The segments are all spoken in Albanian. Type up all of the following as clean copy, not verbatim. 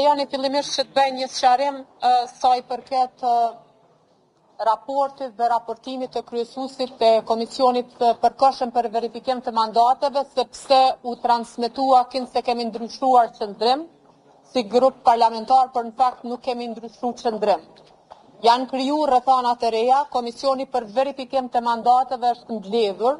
lejoni fillimisht që të bëj një sqarim sa i përket raportit dhe raportimit të kryesuesit të Komisionit të Përkohshëm për verifikim të mandateve, sepse u transmetua se kemi ndryshuar qëndrim si grup parlamentar, por në fakt nuk kemi ndryshuar qëndrim. Janë kriju rrethana të reja, Komisioni për verifikim të mandateve është mbledhur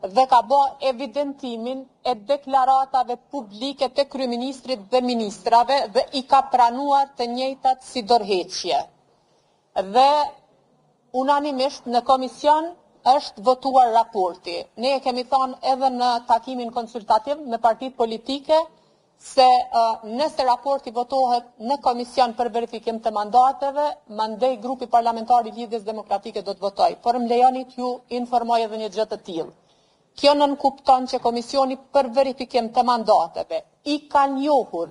dhe ka bë evidentimin e deklaratave publike të kryeministrit dhe ministrave dhe i ka pranuar të njëjtat si dorëheqje. Dhe unanimisht në komision është votuar raporti. Ne e kemi thënë edhe në takimin konsultativ me partitë politike se nëse raporti votohet në komision për verifikim të mandateve, mandej grupi parlamentar i Lidhjes Demokratike do të votojë. Por më lejoni t'ju informoj edhe një gjë të tillë. Kjo nënkupton që Komisioni për verifikim të mandateve i ka njohur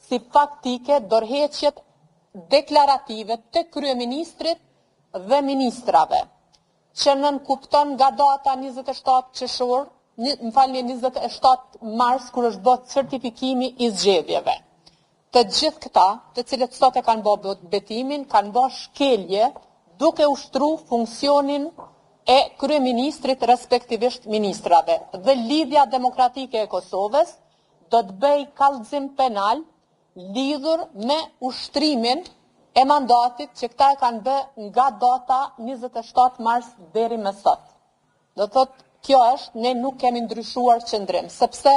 si faktike dorëheqjet deklarative të kryeministrit dhe ministrave, që nënkupton nga data 27 qershor, 27 mars, kur është bërë certifikimi i zgjedhjeve. Të gjithë këta, të cilët sot e kanë bërë betimin, kanë bërë shkelje duke ushtruar funksionin e kryeministrit respektivisht ministrave. Dhe Lidhja Demokratike e Kosovës do të bëj kallëzim penal lidhur me ushtrimin e mandatit që këta e kanë bë nga data 27 mars deri më sot. Do thotë, kjo është, ne nuk kemi ndryshuar qëndrim, sepse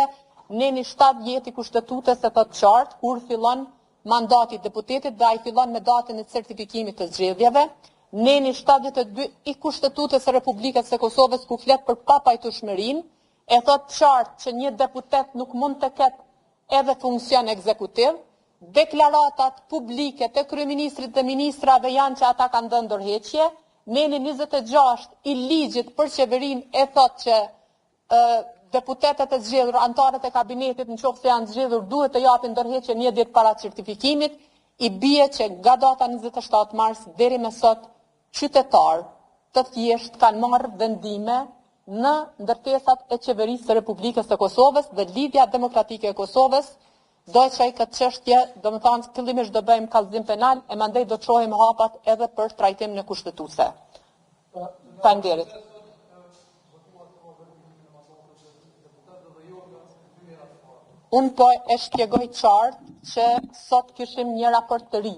neni 7 vjet i kushtetutës e thotë qartë kur fillon mandati i deputetit dhe ai fillon me datën e certifikimit të zgjedhjeve. Neni 72 i kushtetutës së Republikës së Kosovës, ku flet për papajtueshmërinë, e thotë qartë që një deputet nuk mund të ketë edhe funksion ekzekutiv. Deklaratat publike të kryeministrit dhe ministrave janë që ata kanë dhënë dorëheqje. Neni 26 i ligjit për qeverinë e thotë që deputetët e zgjedhur, anëtarët e kabinetit, nëse janë zgjedhur, duhet të japin dorëheqje një ditë para certifikimit. I bie që nga data 27 mars deri më sot qytetarë të thjesht kanë marrë vendime në ndërtesat e qeverisë së Republikës së Kosovës dhe Lidhja Demokratike e Kosovës do të çojë këtë çështje, domethënë fillimisht do bëjmë kallëzim penal e mandej do të çohim hapat edhe për trajtimin e kushtetuese. Faleminderit. Unë po e shpjegoj qartë që sot kishim një raport të ri.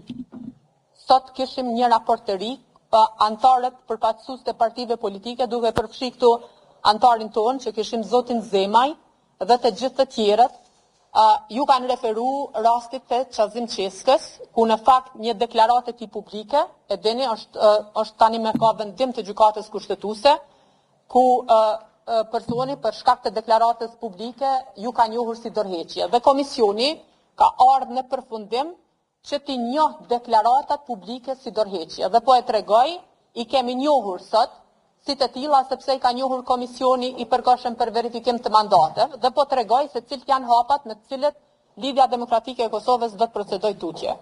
Sot kishim një raport të ri, antarët përfaqësues të partive politike, duke përfshi këtu antarin tonë që kishim zotin Zemaj dhe të gjithë të tjerët, ju kanë referu rastit të Qazim Qeskës, ku në fakt një deklaratë e tij publike, e dini është tani me ka vendim të gjykatës kushtetuese, ku personi për shkak të deklaratës publike ju ka njohur si dorëheqje. Dhe komisioni ka ardhur në përfundim që t'i njohë deklaratat publike si dorëheqje. Dhe po e tregoj, i kemi njohur sot si të tilla sepse i ka njohur Komisioni i Përkohshëm për verifikim të mandateve dhe po tregoj se cilat janë hapat në të cilët Lidhja Demokratike e Kosovës do të procedojë tutje.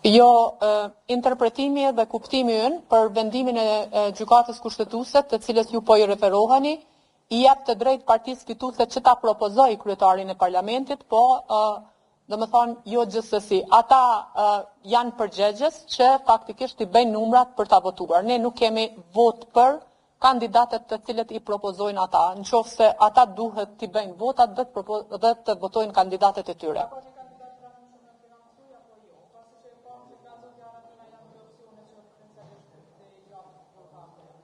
Jo, interpretimi dhe kuptimi ynë për vendimin e gjykatës kushtetuese, të cilës ju po i referoheni, i jep të drejtë partisë fituese që ta propozojë kryetarin e parlamentit, po domethënë jo gjithsesi. Ata janë përgjegjës që faktikisht i bëjnë numrat për ta votuar. Ne nuk kemi vot për kandidatët të cilët i propozojnë ata. Nëse ata duhet t'i bëjnë votat dhe të votojnë kandidatët e tyre.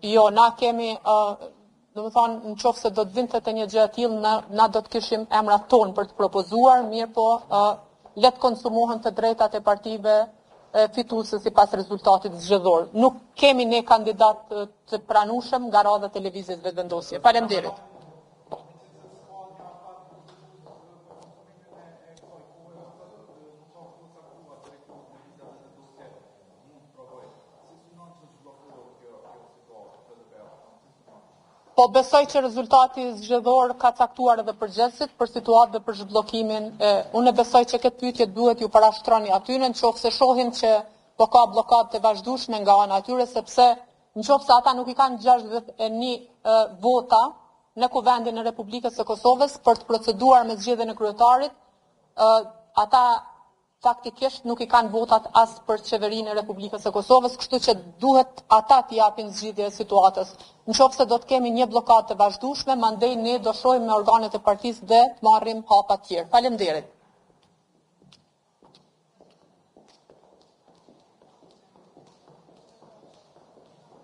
Jo, na kemi, domethënë, nëse do të vinte të një gjë e tillë, na do të kishim emrat tonë për të propozuar, mirë po le të konsumohen të drejtat e partive fituese sipas rezultatit zgjedhor. Nuk kemi ne kandidat të pranueshëm nga radha e televizjes vetëvendosje. Faleminderit. Po besoj që rezultati zgjedhor ka caktuar edhe përgjithësit për situatë dhe për zhbllokimin. Unë besoj që këtë pyetje duhet ju parashtroni atyre nëse shohin që po ka bllokadë të vazhdueshme nga ana e tyre, sepse nëse ata nuk i kanë 61 vota në Kuvendin e Republikës së Kosovës për të proceduar me zgjedhjen e kryetarit, ata faktikisht nuk i kanë votat as për qeverinë e Republikës së Kosovës, kështu që duhet ata t'i japin zgjidhje e situatës. Nëse do të kemi një bllokadë të vazhdueshme, mandej ne do shohim me organet e partisë dhe të marrim hapa të tjerë. Faleminderit.